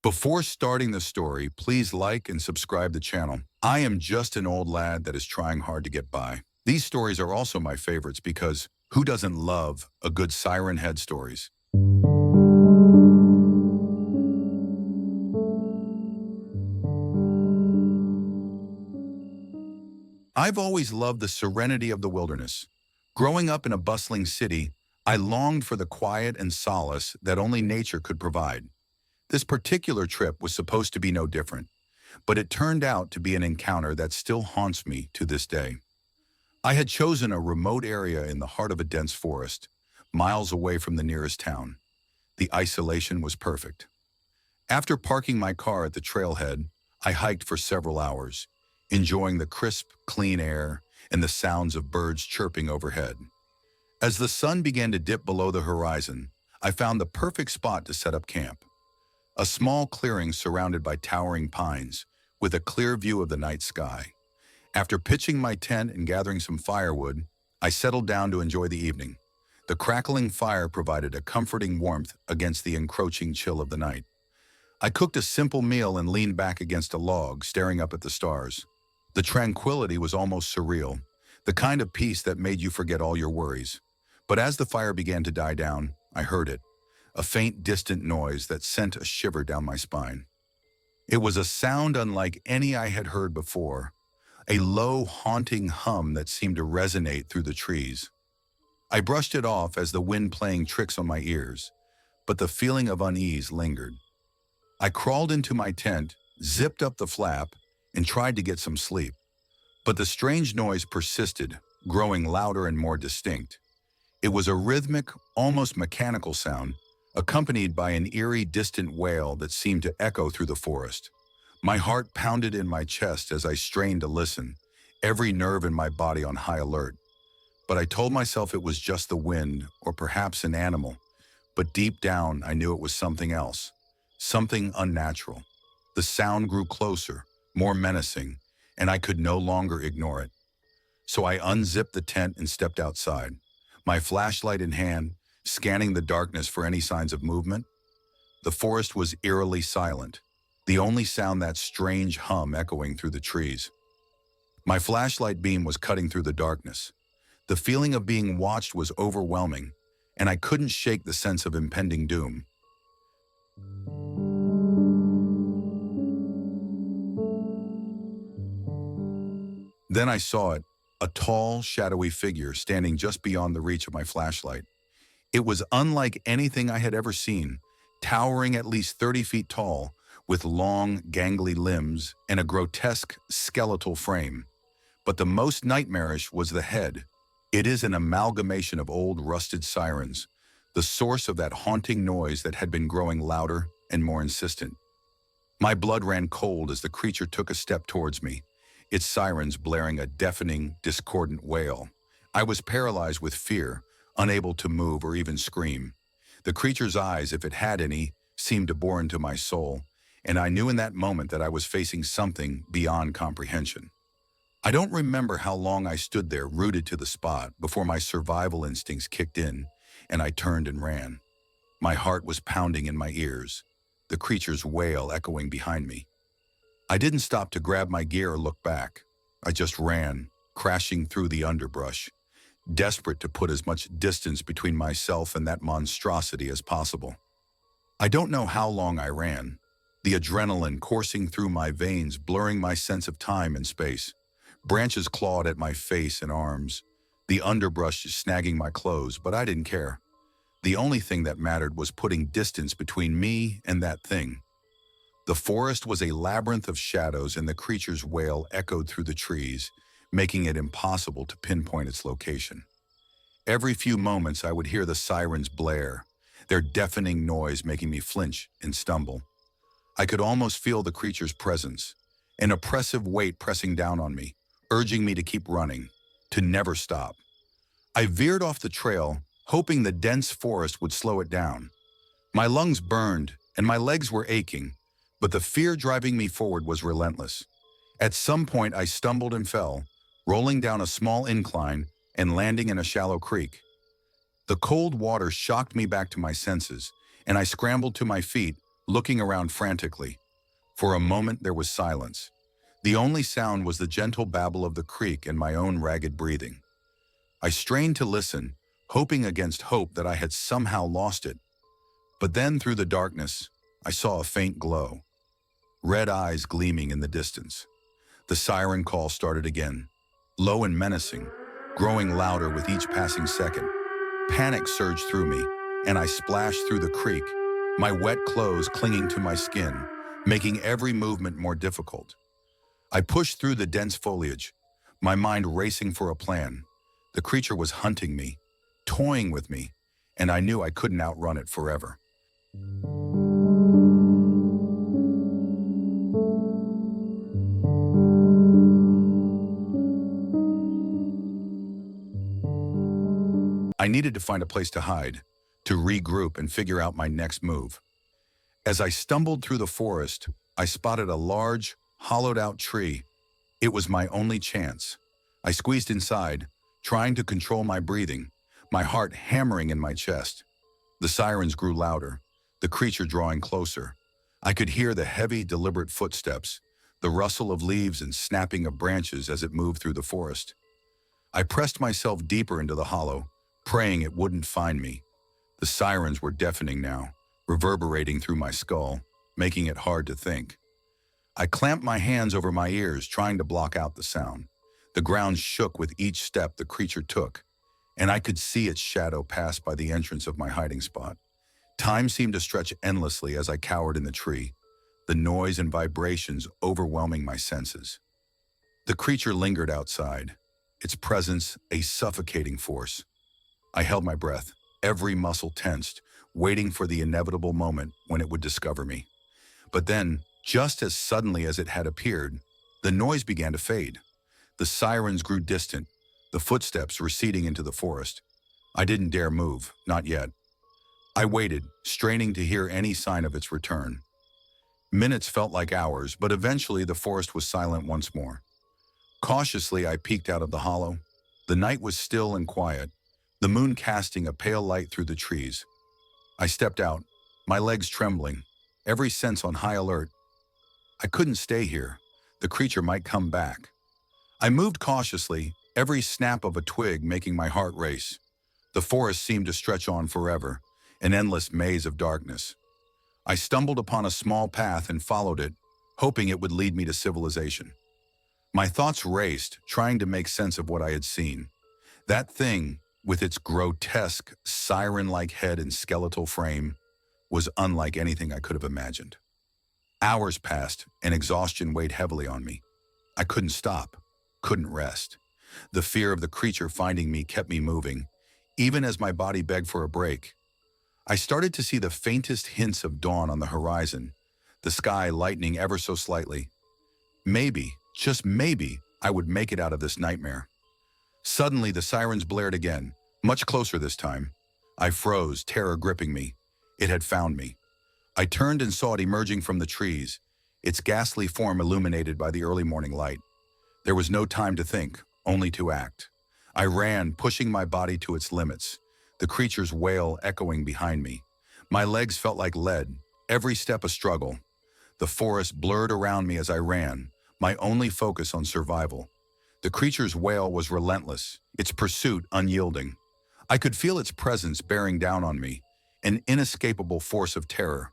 Before starting the story, please like and subscribe the channel. I am just an old lad that is trying hard to get by. These stories are also my favorites because who doesn't love a good Siren Head stories? I've always loved the serenity of the wilderness. Growing up in a bustling city, I longed for the quiet and solace that only nature could provide. This particular trip was supposed to be no different, but it turned out to be an encounter that still haunts me to this day. I had chosen a remote area in the heart of a dense forest, miles away from the nearest town. The isolation was perfect. After parking my car at the trailhead, I hiked for several hours, enjoying the crisp, clean air and the sounds of birds chirping overhead. As the sun began to dip below the horizon, I found the perfect spot to set up camp. A small clearing surrounded by towering pines, with a clear view of the night sky. After pitching my tent and gathering some firewood, I settled down to enjoy the evening. The crackling fire provided a comforting warmth against the encroaching chill of the night. I cooked a simple meal and leaned back against a log, staring up at the stars. The tranquility was almost surreal, the kind of peace that made you forget all your worries. But as the fire began to die down, I heard it, a faint, distant noise that sent a shiver down my spine. It was a sound unlike any I had heard before, a low, haunting hum that seemed to resonate through the trees. I brushed it off as the wind playing tricks on my ears, but the feeling of unease lingered. I crawled into my tent, zipped up the flap, and tried to get some sleep. But the strange noise persisted, growing louder and more distinct. It was a rhythmic, almost mechanical sound, accompanied by an eerie, distant wail that seemed to echo through the forest. My heart pounded in my chest as I strained to listen, every nerve in my body on high alert. But I told myself it was just the wind, or perhaps an animal. But deep down, I knew it was something else, something unnatural. The sound grew closer, more menacing, and I could no longer ignore it. So I unzipped the tent and stepped outside, my flashlight in hand, scanning the darkness for any signs of movement. The forest was eerily silent, the only sound that strange hum echoing through the trees. My flashlight beam was cutting through the darkness. The feeling of being watched was overwhelming, and I couldn't shake the sense of impending doom. Then I saw it, a tall, shadowy figure standing just beyond the reach of my flashlight. It was unlike anything I had ever seen, towering at least 30 feet tall, with long, gangly limbs and a grotesque skeletal frame. But the most nightmarish was the head. It is an amalgamation of old rusted sirens, the source of that haunting noise that had been growing louder and more insistent. My blood ran cold as the creature took a step towards me, its sirens blaring a deafening, discordant wail. I was paralyzed with fear, unable to move or even scream. The creature's eyes, if it had any, seemed to bore into my soul, and I knew in that moment that I was facing something beyond comprehension. I don't remember how long I stood there, rooted to the spot, before my survival instincts kicked in, and I turned and ran. My heart was pounding in my ears, the creature's wail echoing behind me. I didn't stop to grab my gear or look back. I just ran, crashing through the underbrush, desperate to put as much distance between myself and that monstrosity as possible. I don't know how long I ran, the adrenaline coursing through my veins, blurring my sense of time and space. Branches clawed at my face and arms, the underbrush snagging my clothes, but I didn't care. The only thing that mattered was putting distance between me and that thing. The forest was a labyrinth of shadows, and the creature's wail echoed through the trees, making it impossible to pinpoint its location. Every few moments I would hear the sirens blare, their deafening noise making me flinch and stumble. I could almost feel the creature's presence, an oppressive weight pressing down on me, urging me to keep running, to never stop. I veered off the trail, hoping the dense forest would slow it down. My lungs burned and my legs were aching, but the fear driving me forward was relentless. At some point I stumbled and fell, rolling down a small incline and landing in a shallow creek. The cold water shocked me back to my senses, and I scrambled to my feet, looking around frantically. For a moment there was silence. The only sound was the gentle babble of the creek and my own ragged breathing. I strained to listen, hoping against hope that I had somehow lost it. But then through the darkness, I saw a faint glow, red eyes gleaming in the distance. The siren call started again, low and menacing, growing louder with each passing second. Panic surged through me, and I splashed through the creek, my wet clothes clinging to my skin, making every movement more difficult. I pushed through the dense foliage, my mind racing for a plan. The creature was hunting me, toying with me, and I knew I couldn't outrun it forever. I needed to find a place to hide, to regroup and figure out my next move. As I stumbled through the forest, I spotted a large, hollowed-out tree. It was my only chance. I squeezed inside, trying to control my breathing, my heart hammering in my chest. The sirens grew louder, the creature drawing closer. I could hear the heavy, deliberate footsteps, the rustle of leaves and snapping of branches as it moved through the forest. I pressed myself deeper into the hollow, praying it wouldn't find me. The sirens were deafening now, reverberating through my skull, making it hard to think. I clamped my hands over my ears, trying to block out the sound. The ground shook with each step the creature took, and I could see its shadow pass by the entrance of my hiding spot. Time seemed to stretch endlessly as I cowered in the tree, the noise and vibrations overwhelming my senses. The creature lingered outside, its presence a suffocating force. I held my breath, every muscle tensed, waiting for the inevitable moment when it would discover me. But then, just as suddenly as it had appeared, the noise began to fade. The sirens grew distant, the footsteps receding into the forest. I didn't dare move, not yet. I waited, straining to hear any sign of its return. Minutes felt like hours, but eventually the forest was silent once more. Cautiously, I peeked out of the hollow. The night was still and quiet, the moon casting a pale light through the trees. I stepped out, my legs trembling, every sense on high alert. I couldn't stay here. The creature might come back. I moved cautiously, every snap of a twig making my heart race. The forest seemed to stretch on forever, an endless maze of darkness. I stumbled upon a small path and followed it, hoping it would lead me to civilization. My thoughts raced, trying to make sense of what I had seen. That thing, with its grotesque, siren-like head and skeletal frame, was unlike anything I could have imagined. Hours passed, and exhaustion weighed heavily on me. I couldn't stop, couldn't rest. The fear of the creature finding me kept me moving, even as my body begged for a break. I started to see the faintest hints of dawn on the horizon, the sky lightening ever so slightly. Maybe, just maybe, I would make it out of this nightmare. Suddenly, the sirens blared again, much closer this time. I froze, terror gripping me. It had found me. I turned and saw it emerging from the trees, its ghastly form illuminated by the early morning light. There was no time to think, only to act. I ran, pushing my body to its limits, the creature's wail echoing behind me. My legs felt like lead, every step a struggle. The forest blurred around me as I ran, my only focus on survival. The creature's wail was relentless, its pursuit unyielding. I could feel its presence bearing down on me, an inescapable force of terror.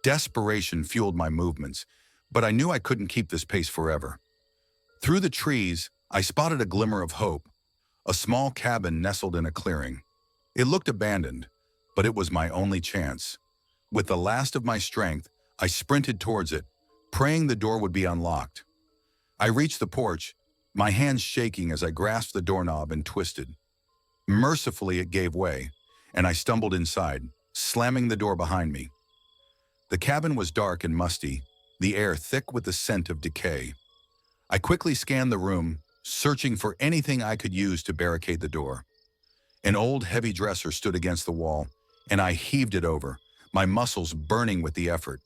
Desperation fueled my movements, but I knew I couldn't keep this pace forever. Through the trees, I spotted a glimmer of hope, a small cabin nestled in a clearing. It looked abandoned, but it was my only chance. With the last of my strength, I sprinted towards it, praying the door would be unlocked. I reached the porch, my hands shaking as I grasped the doorknob and twisted. Mercifully, it gave way, and I stumbled inside, slamming the door behind me. The cabin was dark and musty, the air thick with the scent of decay. I quickly scanned the room, searching for anything I could use to barricade the door. An old heavy dresser stood against the wall, and I heaved it over, my muscles burning with the effort.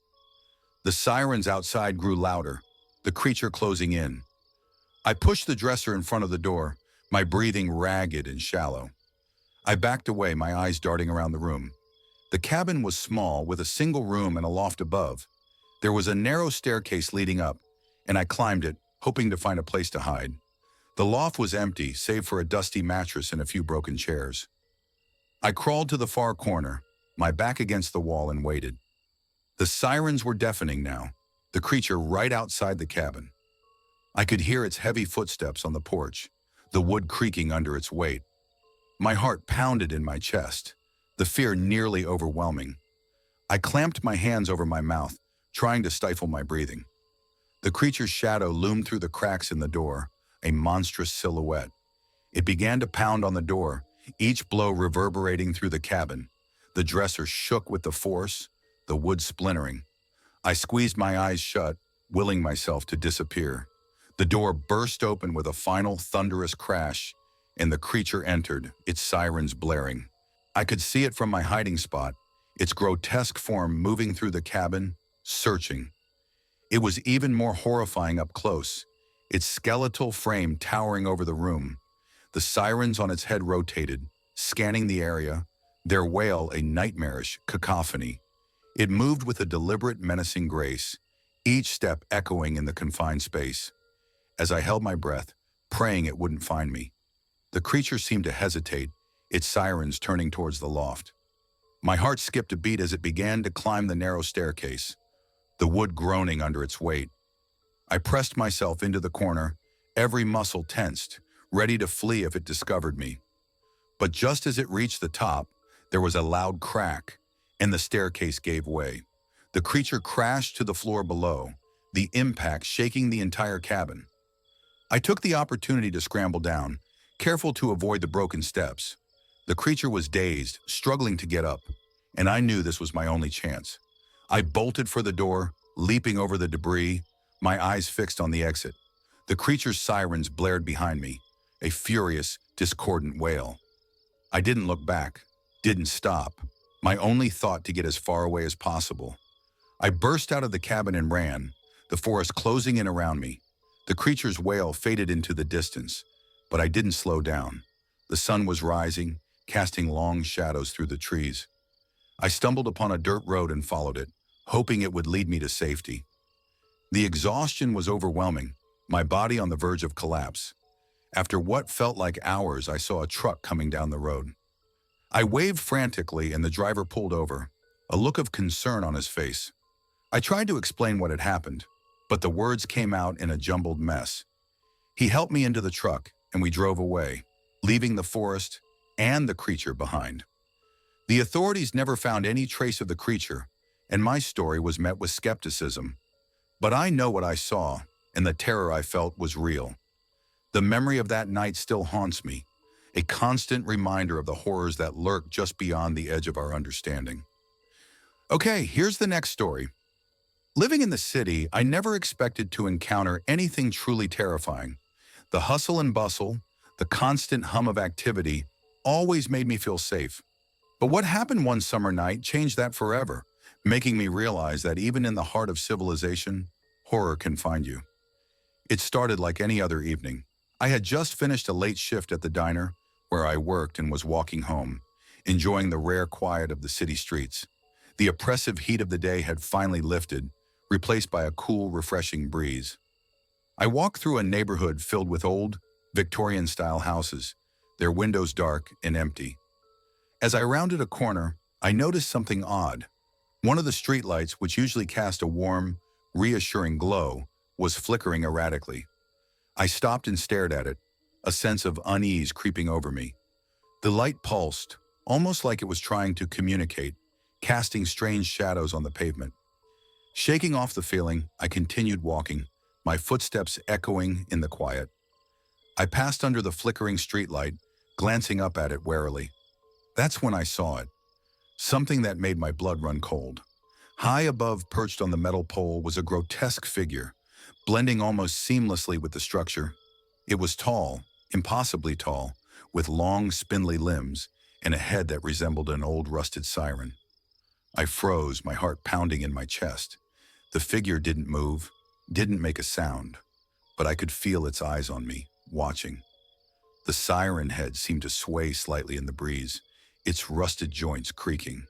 The sirens outside grew louder, the creature closing in. I pushed the dresser in front of the door, my breathing ragged and shallow. I backed away, my eyes darting around the room. The cabin was small, with a single room and a loft above. There was a narrow staircase leading up, and I climbed it, hoping to find a place to hide. The loft was empty, save for a dusty mattress and a few broken chairs. I crawled to the far corner, my back against the wall, and waited. The sirens were deafening now, the creature right outside the cabin. I could hear its heavy footsteps on the porch, the wood creaking under its weight. My heart pounded in my chest, the fear nearly overwhelming. I clamped my hands over my mouth, trying to stifle my breathing. The creature's shadow loomed through the cracks in the door, a monstrous silhouette. It began to pound on the door, each blow reverberating through the cabin. The dresser shook with the force, the wood splintering. I squeezed my eyes shut, willing myself to disappear. The door burst open with a final thunderous crash, and the creature entered, its sirens blaring. I could see it from my hiding spot, its grotesque form moving through the cabin, searching. It was even more horrifying up close, its skeletal frame towering over the room. The sirens on its head rotated, scanning the area, their wail a nightmarish cacophony. It moved with a deliberate, menacing grace, each step echoing in the confined space. As I held my breath, praying it wouldn't find me, the creature seemed to hesitate, its sirens turning towards the loft. My heart skipped a beat as it began to climb the narrow staircase, the wood groaning under its weight. I pressed myself into the corner, every muscle tensed, ready to flee if it discovered me. But just as it reached the top, there was a loud crack, and the staircase gave way. The creature crashed to the floor below, the impact shaking the entire cabin. I took the opportunity to scramble down, careful to avoid the broken steps. The creature was dazed, struggling to get up, and I knew this was my only chance. I bolted for the door, leaping over the debris, my eyes fixed on the exit. The creature's sirens blared behind me, a furious, discordant wail. I didn't look back, didn't stop, my only thought to get as far away as possible. I burst out of the cabin and ran, the forest closing in around me. The creature's wail faded into the distance, but I didn't slow down. The sun was rising, casting long shadows through the trees. I stumbled upon a dirt road and followed it, hoping it would lead me to safety. The exhaustion was overwhelming, my body on the verge of collapse. After what felt like hours, I saw a truck coming down the road. I waved frantically and the driver pulled over, a look of concern on his face. I tried to explain what had happened, but the words came out in a jumbled mess. He helped me into the truck and we drove away, leaving the forest and the creature behind. The authorities never found any trace of the creature, and my story was met with skepticism. But I know what I saw, and the terror I felt was real. The memory of that night still haunts me, a constant reminder of the horrors that lurk just beyond the edge of our understanding. Okay, here's the next story. Living in the city, I never expected to encounter anything truly terrifying. The hustle and bustle, the constant hum of activity, always made me feel safe. But what happened one summer night changed that forever, making me realize that even in the heart of civilization, horror can find you. It started like any other evening. I had just finished a late shift at the diner where I worked and was walking home, enjoying the rare quiet of the city streets. The oppressive heat of the day had finally lifted, replaced by a cool, refreshing breeze. I walked through a neighborhood filled with old, Victorian-style houses, their windows dark and empty. As I rounded a corner, I noticed something odd. One of the streetlights, which usually cast a warm, reassuring glow, was flickering erratically. I stopped and stared at it, a sense of unease creeping over me. The light pulsed, almost like it was trying to communicate, casting strange shadows on the pavement. Shaking off the feeling, I continued walking, my footsteps echoing in the quiet. I passed under the flickering streetlight, glancing up at it warily. That's when I saw it. Something that made my blood run cold. High above, perched on the metal pole, was a grotesque figure, blending almost seamlessly with the structure. It was tall, impossibly tall, with long, spindly limbs and a head that resembled an old rusted siren. I froze, my heart pounding in my chest. The figure didn't move, didn't make a sound, but I could feel its eyes on me, watching. The siren head seemed to sway slightly in the breeze, its rusted joints creaking.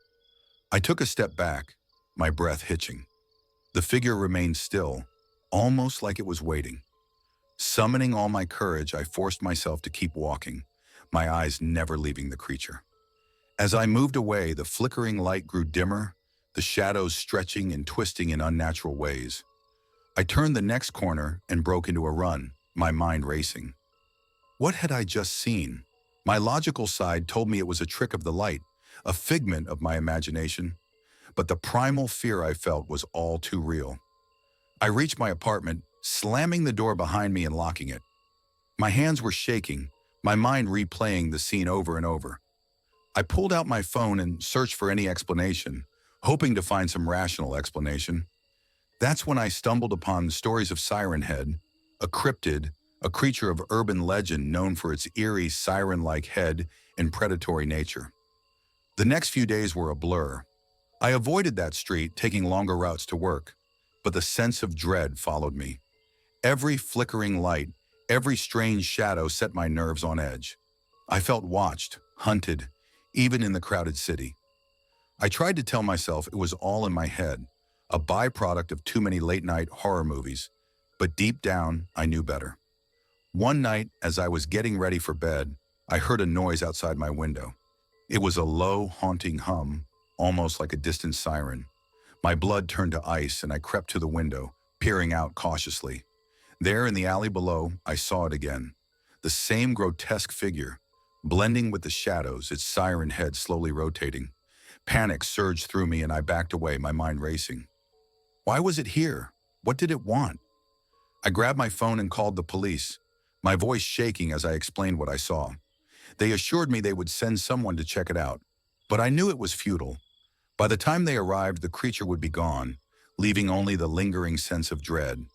I took a step back, my breath hitching. The figure remained still, almost like it was waiting. Summoning all my courage, I forced myself to keep walking, my eyes never leaving the creature. As I moved away, the flickering light grew dimmer, the shadows stretching and twisting in unnatural ways. I turned the next corner and broke into a run, my mind racing. What had I just seen? My logical side told me it was a trick of the light, a figment of my imagination, but the primal fear I felt was all too real. I reached my apartment, slamming the door behind me and locking it. My hands were shaking, my mind replaying the scene over and over. I pulled out my phone and searched for any explanation, hoping to find some rational explanation. That's when I stumbled upon stories of Siren Head, a cryptid, a creature of urban legend known for its eerie siren-like head and predatory nature. The next few days were a blur. I avoided that street, taking longer routes to work, but the sense of dread followed me. Every flickering light, every strange shadow set my nerves on edge. I felt watched, hunted, even in the crowded city. I tried to tell myself it was all in my head, a byproduct of too many late-night horror movies, but deep down, I knew better. One night, as I was getting ready for bed, I heard a noise outside my window. It was a low, haunting hum, almost like a distant siren. My blood turned to ice and I crept to the window, peering out cautiously. There in the alley below, I saw it again. The same grotesque figure, blending with the shadows, its siren head slowly rotating. Panic surged through me and I backed away, my mind racing. Why was it here? What did it want? I grabbed my phone and called the police, my voice shaking as I explained what I saw. They assured me they would send someone to check it out, but I knew it was futile. By the time they arrived, the creature would be gone, leaving only the lingering sense of dread.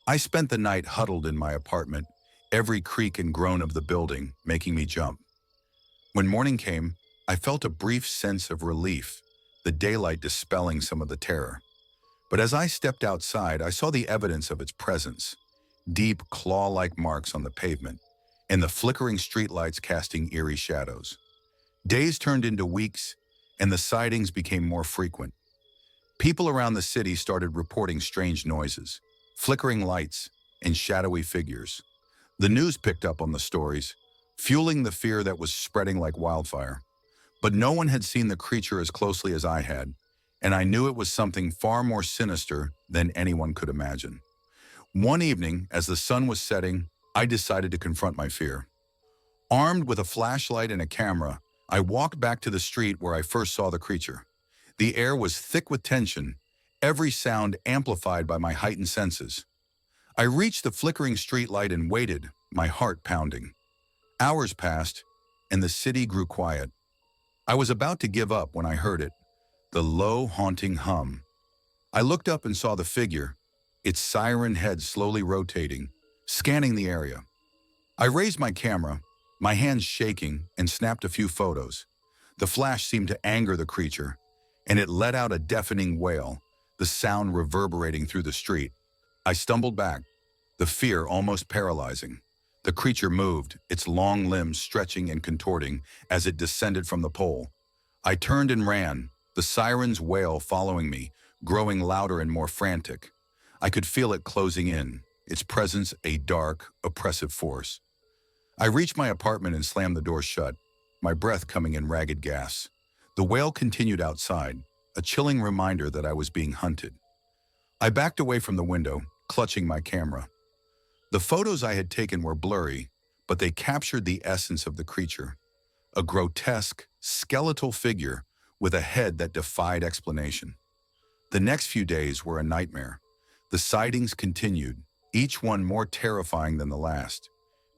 I spent the night huddled in my apartment, every creak and groan of the building making me jump. When morning came, I felt a brief sense of relief, the daylight dispelling some of the terror. But as I stepped outside, I saw the evidence of its presence, deep claw-like marks on the pavement, and the flickering streetlights casting eerie shadows. Days turned into weeks, and the sightings became more frequent. People around the city started reporting strange noises, flickering lights, and shadowy figures. The news picked up on the stories, fueling the fear that was spreading like wildfire. But no one had seen the creature as closely as I had, and I knew it was something far more sinister than anyone could imagine. One evening, as the sun was setting, I decided to confront my fear. Armed with a flashlight and a camera, I walked back to the street where I first saw the creature. The air was thick with tension, every sound amplified by my heightened senses. I reached the flickering streetlight and waited, my heart pounding. Hours passed, and the city grew quiet. I was about to give up when I heard it, the low, haunting hum. I looked up and saw the figure, its siren head slowly rotating, scanning the area. I raised my camera, my hands shaking, and snapped a few photos. The flash seemed to anger the creature, and it let out a deafening wail, the sound reverberating through the street. I stumbled back, the fear almost paralyzing. The creature moved, its long limbs stretching and contorting as it descended from the pole. I turned and ran, the siren's wail following me, growing louder and more frantic. I could feel it closing in, its presence a dark, oppressive force. I reached my apartment and slammed the door shut, my breath coming in ragged gasps. The wail continued outside, a chilling reminder that I was being hunted. I backed away from the window, clutching my camera. The photos I had taken were blurry, but they captured the essence of the creature. A grotesque, skeletal figure with a head that defied explanation. The next few days were a nightmare. The sightings continued, each one more terrifying than the last.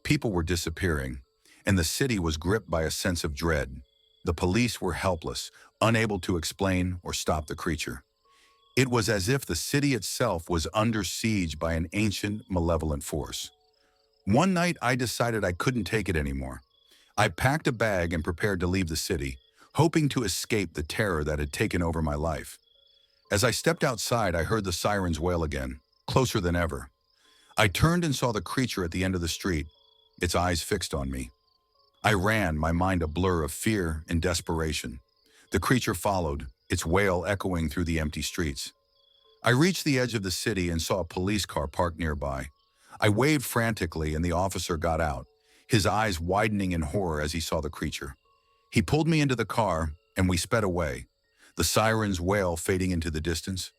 People were disappearing, and the city was gripped by a sense of dread. The police were helpless, unable to explain or stop the creature. It was as if the city itself was under siege by an ancient, malevolent force. One night, I decided I couldn't take it anymore. I packed a bag and prepared to leave the city, hoping to escape the terror that had taken over my life. As I stepped outside, I heard the sirens wail again, closer than ever. I turned and saw the creature at the end of the street, its eyes fixed on me. I ran, my mind a blur of fear and desperation. The creature followed, its wail echoing through the empty streets. I reached the edge of the city and saw a police car parked nearby. I waved frantically and the officer got out, his eyes widening in horror as he saw the creature. He pulled me into the car and we sped away, the siren's wail fading into the distance.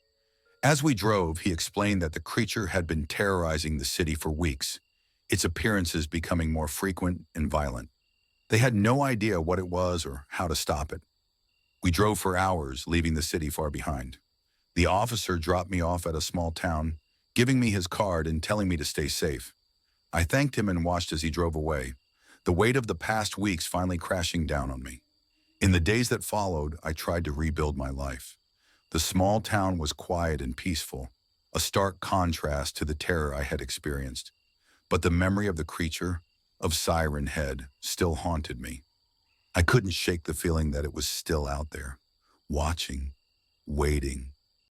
As we drove, he explained that the creature had been terrorizing the city for weeks, its appearances becoming more frequent and violent. They had no idea what it was or how to stop it. We drove for hours, leaving the city far behind. The officer dropped me off at a small town, giving me his card and telling me to stay safe. I thanked him and watched as he drove away, the weight of the past weeks finally crashing down on me. In the days that followed, I tried to rebuild my life. The small town was quiet and peaceful, a stark contrast to the terror I had experienced. But the memory of the creature, of Siren Head, still haunted me. I couldn't shake the feeling that it was still out there, watching, waiting,